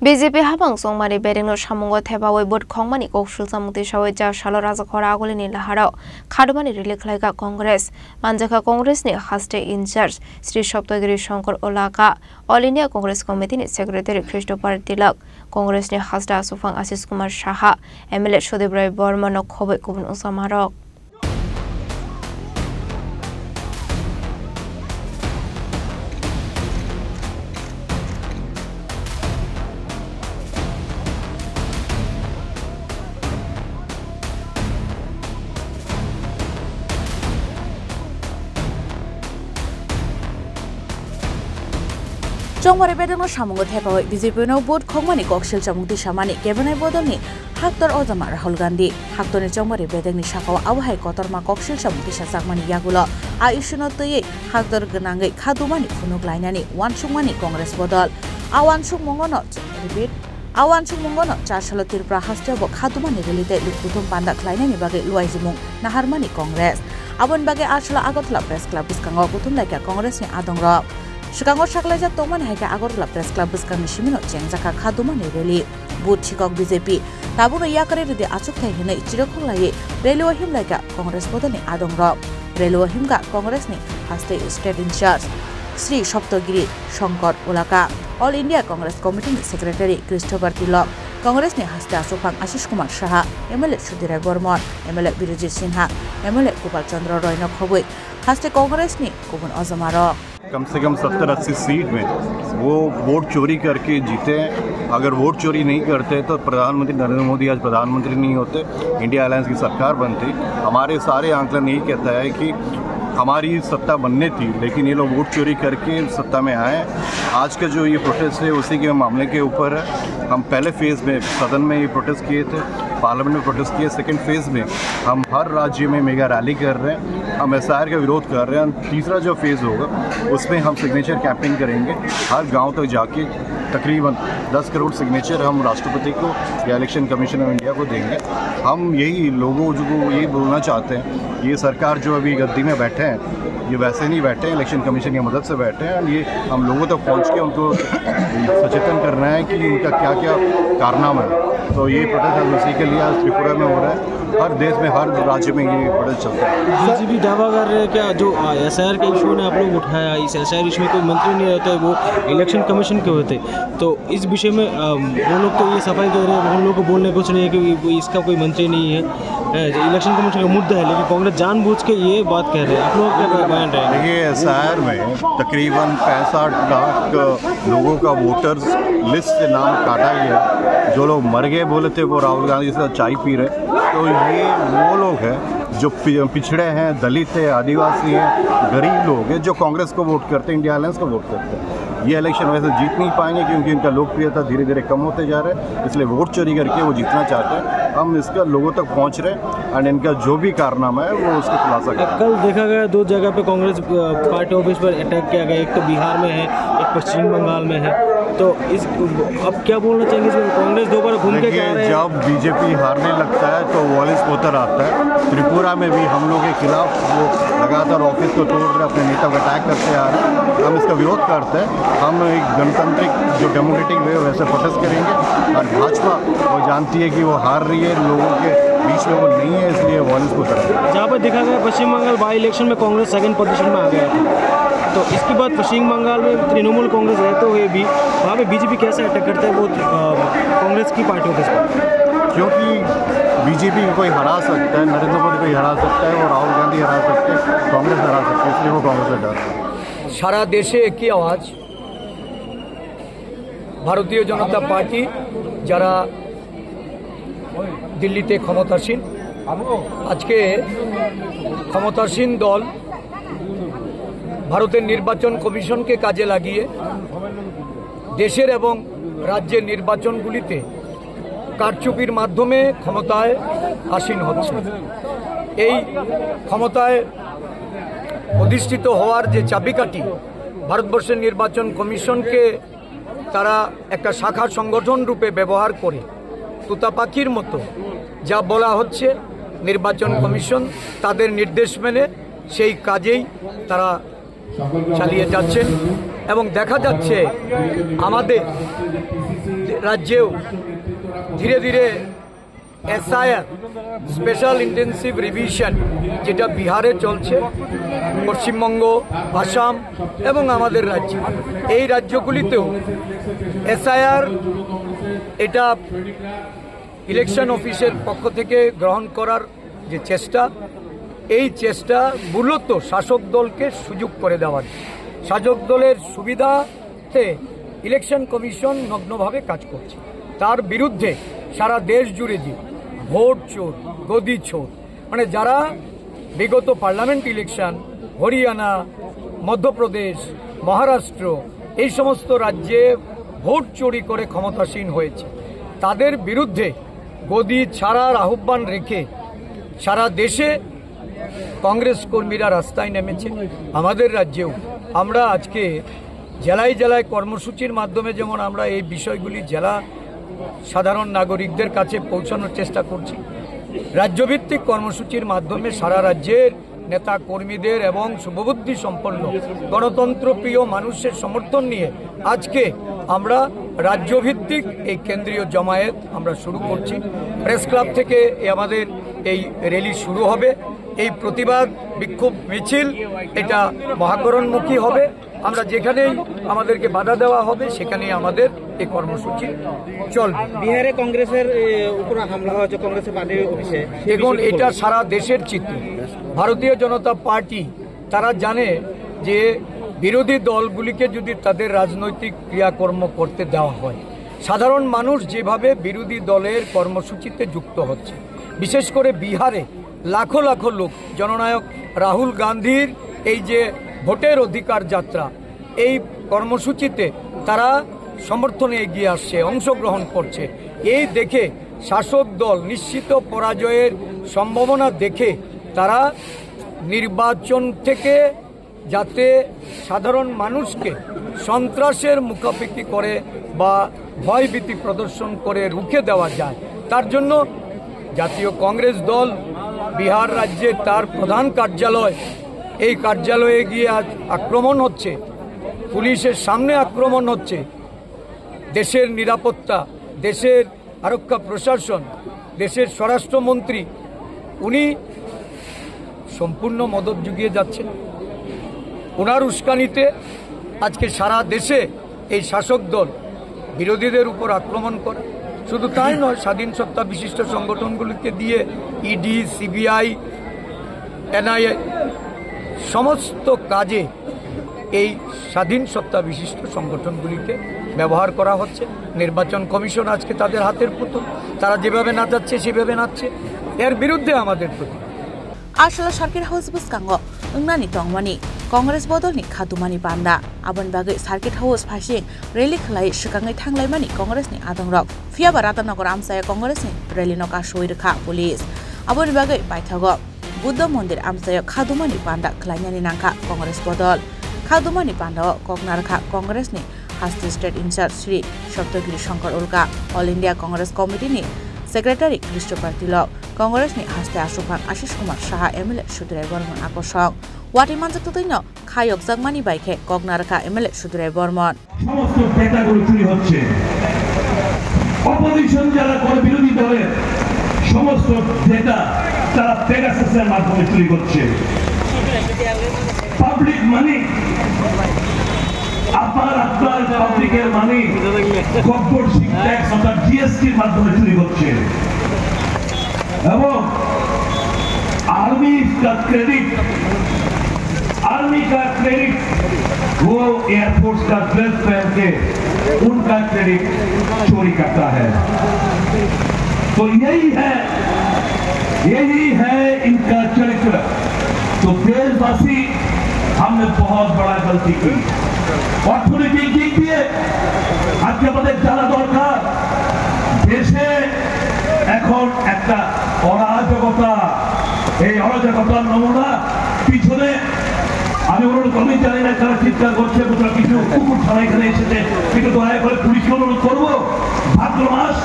BJP habang songmani bedengno samungo thebawai bot khongmani koksul samuti sawai ja shalo raja khora agolini laharao khadumani rilekhalaika Congress manjaka Congress ni haste in-charge Sri Saptagiri Shankar Olaka All India Congress Committee ni Secretary Christopher Tilak Congress ni haste Asufang Ashish Kumar Saha MLA Shodib Rai Burma no khobai kubun usamarok Jongwari bedengno samungo thebawai BJP no bot khongmani koksil chamungti samani cabinet bodolni haktor ozama Rahul Gandhi haktoni jongwari bedengni sakao awhai kotorma koksil chamungti sajagmani yagulo a issue toye haktor gnangai khadumani phunuk lainani wansungmani Congress bodol awansung mongono repeat awansung mongono charsalo tirpra hastebo khadumani relite lukutum panda klainani bage luaijimung naharmani Congress abon bage arsala agotla press club buskango kutum laika Congress ni adongro Chicago Shaklaja Toman Haka Agorla Press Club Buskan Shimino Chengzaka Kadumani Rally, Boot Chicago BJP, Tabuna Yakare de Achuka Hina Ichirokulaye, Relo him like a Congress Bodani Adong Rob, Relo Himga Congress ni Haste State in charge, Sri Saptagiri Shankar Olaka, All India Congress Committee Secretary Christopher Tilak, Congress ni Haste Asufang Ashish Kumar Saha, MLA Shodib Rai Burma, MLA Birajit Sinha, MLA Gopal Chandra Roy no Khobui, Haste Congress ni Kubun Ozamaro. कम से कम 70-80 seat में वो vote चोरी करके जीते हैं। अगर vote चोरी नहीं करते तो प्रधानमंत्री नरेंद्र मोदी आज प्रधानमंत्री नहीं होते, इंडिया अलायंस की सरकार बनती। हमारे सारे आंकलन यही कहता है कि हमारी सत्ता बनने थी, लेकिन ये लोग वोट चोरी करके सत्ता में आए। आज का जो ये प्रोटेस्ट है उसी के मामले के ऊपर है। हम पहले फेज़ में सदन में ये प्रोटेस्ट किए थे, पार्लियामेंट में प्रोटेस्ट किए। सेकंड फेज़ में हम हर राज्य में मेगा रैली कर रहे हैं, हम SIR का विरोध कर रहे हैं। तीसरा जो फेज़ होगा उसमें हम सिग्नेचर कैंपेनिंग करेंगे, हर गांव तक जाके तकरीबन 10 करोड़ सिग्नेचर हम राष्ट्रपति को या इलेक्शन कमीशन ऑफ इंडिया को देंगे। हम यही लोगों को यही बोलना चाहते हैं, ये सरकार जो अभी गद्दी में बैठे हैं ये वैसे नहीं बैठे हैं, इलेक्शन कमीशन की मदद से बैठे हैं। ये हम लोगों तक पहुंच के उनको सचेतन करना है कि इनका क्या क्या कारनामा है। तो ये प्रोटेस्ट उसी के लिए आज त्रिपुरा में हो रहा है। हर देश में हर राज्य में ये प्रोटेस्ट चलता है। बीजेपी दावा कर रहे हैं क्या जो SIR के इशू ने आप लोग उठाया, इस SIR इशू में कोई मंत्री नहीं रहता है, वो इलेक्शन कमीशन के होते। तो इस विषय में वो लोग तो ये सफाई दे रहे हैं, उन लोगों को बोलने कुछ नहीं है कि इसका कोई मंत्री नहीं है, इलेक्शन कमीशन का मुद्दा है, लेकिन कांग्रेस जानबूझ के ये बात कह रहे हैं। आप लोग क्या बयान रहे हैं? देखिए SIR में तकरीबन 65 लाख लोगों का वोटर्स लिस्ट से नाम काटा गया। जो लोग मर गए बोले थे वो राहुल गांधी से चाय पी रहे। तो ये वो लोग हैं जो पिछड़े हैं, दलित हैं, आदिवासी हैं, गरीब लोग हैं जो कांग्रेस को वोट करते हैं, इंडिया अलायंस को वोट करते हैं। ये इलेक्शन वैसे जीत नहीं पाएंगे क्योंकि इनका लोकप्रियता धीरे धीरे कम होते जा रहे हैं, इसलिए वोट चोरी करके वो जीतना चाहते हैं। हम इसका लोगों तक पहुंच रहे हैं और इनका जो भी कारनामा है वो उसको खुलासा करें। कल देखा गया 2 जगह पे कांग्रेस पार्टी ऑफिस पर अटैक किया गया, एक तो बिहार में है, एक पश्चिम बंगाल में है। तो इस अब क्या बोलना चाहेंगे इसमें? कांग्रेस दोबारा घूम के क्या रहे हैं? जब बीजेपी हारने लगता है तो वॉलिस पोतर आता है। त्रिपुरा में भी हम लोग के खिलाफ वो लगातार ऑफिस को तोड़ रहे, अपने नेता को अटैक करते आ रहे हैं। हम इसका विरोध करते हैं। हम एक गणतांत्रिक जो डेमोक्रेटिक वे वैसे प्रोटेस्ट करेंगे। और भाजपा वो जानती है कि वो हार रही है, लोगों के बीच में वो नहीं है, इसलिए वॉलिस पोतर है। जहाँ पर देखा गया पश्चिम बंगाल बाई इलेक्शन में कांग्रेस 2nd पोजीशन में आ गया था, तो इसके बाद पश्चिम बंगाल में तृणमूल कांग्रेस रहते हुए भी वहाँ पे बीजेपी कैसे अटैक करता है वो कांग्रेस की पार्टी ऑफिस पर? क्योंकि बीजेपी को कोई हरा सकता है, नरेंद्र मोदी को हरा सकता है, और राहुल गांधी हरा सकते हैं, कांग्रेस हरा सकते हैं, इसलिए वो कांग्रेस से डरते हैं। सारा देशे एक ही आवाज, भारतीय जनता पार्टी যারা দিল্লিতে ক্ষমতাসীন, আজকে ক্ষমতাসীন দল ভারতের নির্বাচন কমিশনকে কাজে লাগিয়ে দেশের এবং রাজ্যের নির্বাচনগুলিতে কারচুপির মাধ্যমে ক্ষমতায় আসীন হচ্ছে। এই ক্ষমতায় অধিষ্ঠিত হওয়ার যে চাবিকাঠি ভারতবর্ষের নির্বাচন কমিশনকে তারা একটা শাখা সংগঠন রূপে ব্যবহার করে তোতা পাখির মতো যা বলা হচ্ছে নির্বাচন কমিশন তাদের নির্দেশ মেনে সেই কাজেই তারা চালিয়ে যাচ্ছেন। এবং দেখা যাচ্ছে আমাদের রাজ্যেও ধীরে ধীরে এসআইআর স্পেশাল ইন্টেন্সিভ রিভিশন যেটা বিহারে চলছে, পশ্চিমবঙ্গ, আসাম এবং আমাদের রাজ্য, এই রাজ্যগুলিতেও এসআইআর এটা ইলেকশন অফিসের পক্ষ থেকে গ্রহণ করার যে চেষ্টা, এই চেষ্টা মূলত শাসক দলকে সুযোগ করে দেওয়ার। শাসক দলের সুবিধাতে ইলেকশন কমিশন নগ্নভাবে কাজ করছে। তার বিরুদ্ধে সারা দেশ জুড়ে যে ভোট চোর, গদি চোর, মানে যারা বিগত পার্লামেন্ট ইলেকশন হরিয়ানা, মধ্যপ্রদেশ, মহারাষ্ট্র এই সমস্ত রাজ্যে ভোট চুরি করে ক্ষমতাসীন হয়েছে, তাদের বিরুদ্ধে গদি ছাড়ার আহ্বান রেখে সারা দেশে কংগ্রেস কর্মীরা রাস্তায় নেমেছে। আমাদের রাজ্যেও আমরা আজকে জেলায় জেলায় কর্মসূচির মাধ্যমে যেমন আমরা এই বিষয়গুলি জেলা সাধারণ নাগরিকদের কাছে পৌঁছানোর চেষ্টা করছি, রাজ্যভিত্তিক কর্মসূচির মাধ্যমে সারা রাজ্যের নেতা কর্মীদের এবং শুভবুদ্ধি সম্পন্ন গণতন্ত্রপ্রিয় মানুষের সমর্থন নিয়ে আজকে আমরা রাজ্যভিত্তিক এই কেন্দ্রীয় জমায়েত আমরা শুরু করছি। প্রেস ক্লাব থেকে আমাদের এই র্যালি শুরু হবে। এই প্রতিবাদ বিক্ষোভ মিছিল এটা মহাকরণমুখী হবে। আমরা যেখানেই আমাদেরকে বাধা দেওয়া হবে সেখানেই আমাদের এই কর্মসূচি চলবে। বিহারে কংগ্রেসের উপর হামলা হয়েছে, কংগ্রেসের পার্টি অফিসে, দেখুন এটা সারা দেশের চিত্র। ভারতীয় জনতা পার্টি তারা জানে যে বিরোধী দলগুলিকে যদি তাদের রাজনৈতিক ক্রিয়াকর্ম করতে দেওয়া হয়, সাধারণ মানুষ যেভাবে বিরোধী দলের কর্মসূচিতে যুক্ত হচ্ছে, বিশেষ করে বিহারে লাখো লাখো লোক জননায়ক রাহুল গান্ধীর এই যে ভোটের অধিকার যাত্রা, এই কর্মসূচিতে তারা সমর্থনে এগিয়ে আসছে, অংশগ্রহণ করছে। এই দেখে শাসক দল নিশ্চিত পরাজয়ের সম্ভাবনা দেখে তারা নির্বাচন থেকে যাতে সাধারণ মানুষকে সন্ত্রাসের মুখাপেক্ষি করে বা ভয়ভীতি প্রদর্শন করে রুখে দেওয়া যায়, তার জন্য জাতীয় কংগ্রেস দল বিহার রাজ্যে তার প্রধান কার্যালয়, এই কার্যালয়ে গিয়ে আজ আক্রমণ হচ্ছে, পুলিশের সামনে আক্রমণ হচ্ছে। দেশের নিরাপত্তা, দেশের আরক্ষা প্রশাসন, দেশের স্বরাষ্ট্রমন্ত্রী উনি সম্পূর্ণ মদত জুগিয়ে যাচ্ছেন। ওনার উস্কানিতে আজকে সারা দেশে এই শাসক দল বিরোধীদের উপর আক্রমণ করে। শুধু তাই নয়, স্বাধীন সত্তা বিশিষ্ট সংগঠনগুলিকে দিয়ে ইডি, সিবিআই, এনআইএ সমস্ত কাজে এই স্বাধীন সত্তা বিশিষ্ট সংগঠনগুলিকে ব্যবহার করা হচ্ছে। নির্বাচন কমিশন আজকে তাদের হাতের পুতুল, তারা যেভাবে নাচাচ্ছে সেভাবে নাচছে। এর বিরুদ্ধে আমাদের প্রতি Ashala Sarkir House Buskango, Ungnani Tongmani, Congress Bodolni Katumani Banda, Abon Bagai Sarkit House Pashing, Relic Lai Shikangai Tanglai Mani, Congress ni Adong Rock, Fia Barata Nogoram Saya Congress ni, Relinoka Shoirka Police, Abon Bagai Baitago, Buddha Mondir Amsaya Kadumani Banda, Klanyani Nanka, Congress Bodol, Kadumani Banda, Kognarka, Congress ni, Hasti State Incharge Sri, Shoptogiri Shankar Ulka, All India Congress Committee ni, Secretary Christopher Tilok, Congress ni Haste Ashupan Ashish Kumar Shaha MLA Shudre Bormon Akoshok Wati Manjatuino Khayok Zagmani Baike Kognarka MLA Shudre Bormon সমস্ত ডেটাগুলো চুরি হচ্ছে opposition যারা করে বিরোধী দলের সমস্ত data তারা পেগাসাসের মাধ্যমে চুরি করছে পাবলিক মানি আপনার পাবলিকের মানি কর্পোরেট ট্যাক্স অর্থাৎ জিএসটির মাধ্যমে চুরি করছে এবং आर्मी का क्रेडिट वो एयरफोर्स का ड्रेस पहन के उनका क्रेडिट चोरी करता है। तो यही है इनका चरित्र। तो देशवासी हमने बहुत बड़ा गलती की। অর্থনৈতিক দিক দিয়ে আজকে আমাদের জানা দরকার দেশে এখন একটা অরাজকতা, এই অরাজকতার নমুনা পিছনে আমি অনুরোধ কমি জানি না কারা চিৎকার করছে, কিছু কুকুর ছাড়া এখানে এসেছে, কিন্তু দয়া করে পুলিশকে অনুরোধ করবো ভাদ্র মাস,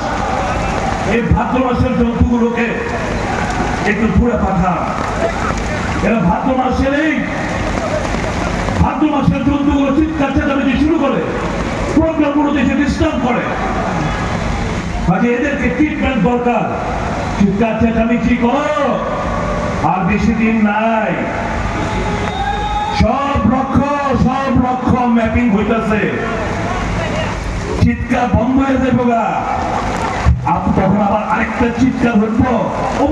এই ভাদ্র মাসের জন্তুগুলোকে একটু দূরে পাঠান। এরা ভাদ্র মাস এলেই ভাদ্র মাসের জন্তুগুলো চিৎকার চেঁচামেচি শুরু করে, প্রোগ্রামগুলো দেশে ডিস্টার্ব করে, কাজে এদেরকে ট্রিটমেন্ট দরকার চিৎকার চেঁচামেচি করো আর বেশি দিন নাই সব লক্ষ্য ম্যাপিং হইতেছে চিৎকার বন্ধ হয়ে যাবে গা তখন আবার আরেকটা চিৎকার হইব ও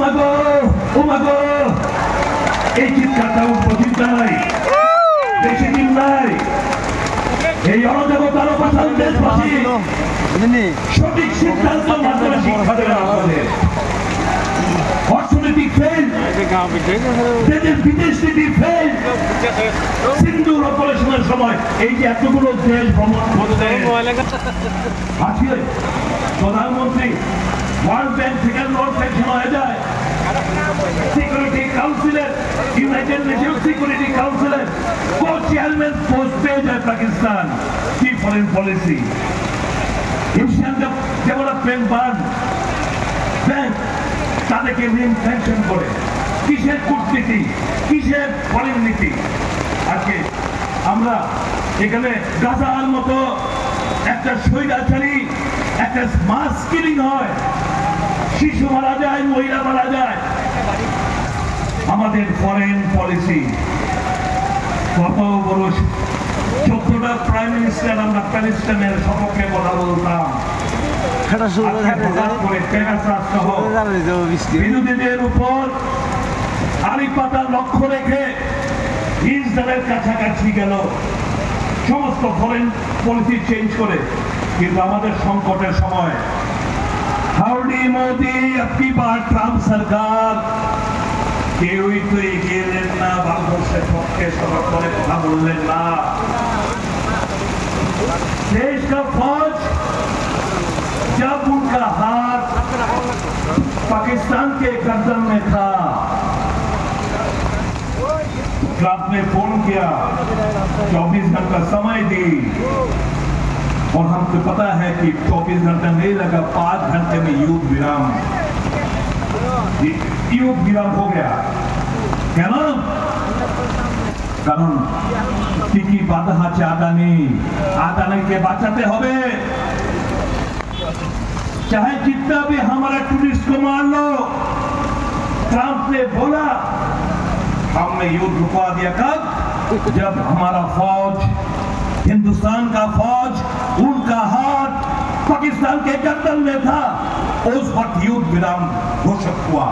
মা গো এই চিৎকারটা উঠবো চিন্তা নাই বেশি দিন নাই এই অরাজকতার পাশাল দেশবাসী সঠিক সিদ্ধান্তের মাধ্যমে শিক্ষা দেবে আমাদের অর্থনৈতিক ফেল দেশের বিদেশ নীতি ফেল সিন্ধুর অপারেশনের সময় এই যে এতগুলো দেশ ভ্রমণ করতে আজকে প্রধানমন্ত্রী ওয়ার্ল্ড ব্যাংক থেকে নোট সেকশন হয়ে যায় সিকিউরিটি কাউন্সিলের ইউনাইটেড নেশন সিকিউরিটি কাউন্সিলের কো চেয়ারম্যান পোস্ট পেয়ে যায় পাকিস্তান কি foreign policy Asian development bank তাদেরকে ঋণ স্যাংশন করে কিসের কূটনীতি কিসের ফরেন নীতি আজকে আমরা এখানে গাজার মতো একটা স্বৈরাচারী একটা মাস কিলিং হয় শিশু মারা যায় মহিলা মারা যায় আমাদের ফরেন পলিসি কত বড় 14টা প্রাইম মিনিস্টার আমরা প্যালেস্টাইনের সপক্ষে কথা বলতাম বিরোধীদের উপর আড়ি পাতা লক্ষ্য রেখে ইসরায়েলের কাছাকাছি গেল সমস্ত ফরেন পলিসি চেঞ্জ করে কিন্তু আমাদের সংকটের সময় হাউডি মোদি আপনি বার ট্রাম্প সরকার কেউই তো এগিয়ে এলেন না ভারতবর্ষের পক্ষে সবার করে কথা বললেন না देश का फौज जब उनका हाथ पाकिस्तान के गर्दन में था ट्रंप ने फोन किया 24 घंटा समय दी और हमको पता है कि 24 घंटा नहीं लगा 5 घंटे में युद्ध विराम हो गया क्या ना কারণ কি কি বাধা আছে আদানিকে বাঁচাতে হবে चाहे जितना भी हमारा टूरिस्ट को मार लो ट्रंप ने बोला हमने युद्ध रुकवा दिया कब जब हमारा फौज हिंदुस्तान का फौज उनका हाथ पाकिस्तान के गर्दन में था उस वक्त युद्ध विराम घोषित हुआ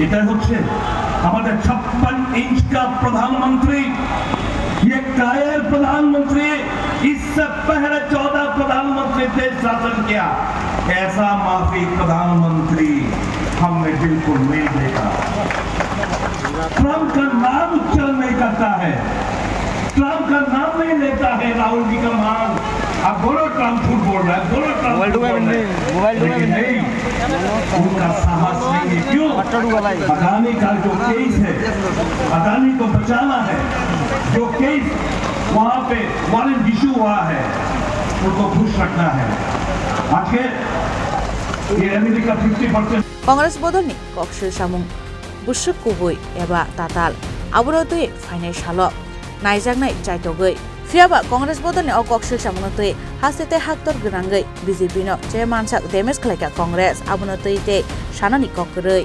এটাই হচ্ছে আমাদের 56 इंच का प्रधानमंत्री ये कायर प्रधानमंत्री इससे पहले 14 प्रधानमंत्री देश शासन किया ऐसा माफी प्रधानमंत्री हमने बिल्कुल नहीं देखा ट्रंप का नाम उच्चारण नहीं करता है ट्रंप का नाम नहीं लेता है राहुल जी का मान अब बोलो ट्रंप झूठ बोल रहा है बोलो ट्रंप लेकिन नहीं उनका साहस नहीं है क्यों अदानी का जो केस है अदानी को बचाना है जो केस वहां पे वारंट इशू हुआ है उनको खुश रखना है आखिर ये अमेरिका 50% कांग्रेस बदलनि कक्सिल सामुं बुसुक कुबुय एबा ताताल आबरतै फाइनान्सियल नायजागनाय जायतगै फियाबा कांग्रेस बदलनि अ कक्सिल सामुंतै हासेते हाक्तर गनांगै बीजेपी नो जे मानसाक डेमेज खलायका कांग्रेस आबनतै ते सानानि ककरै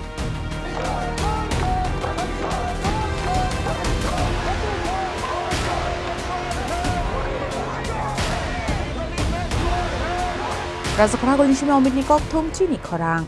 Raja Khoragol ni Shima Omid ni Kok Thong Chini Khorang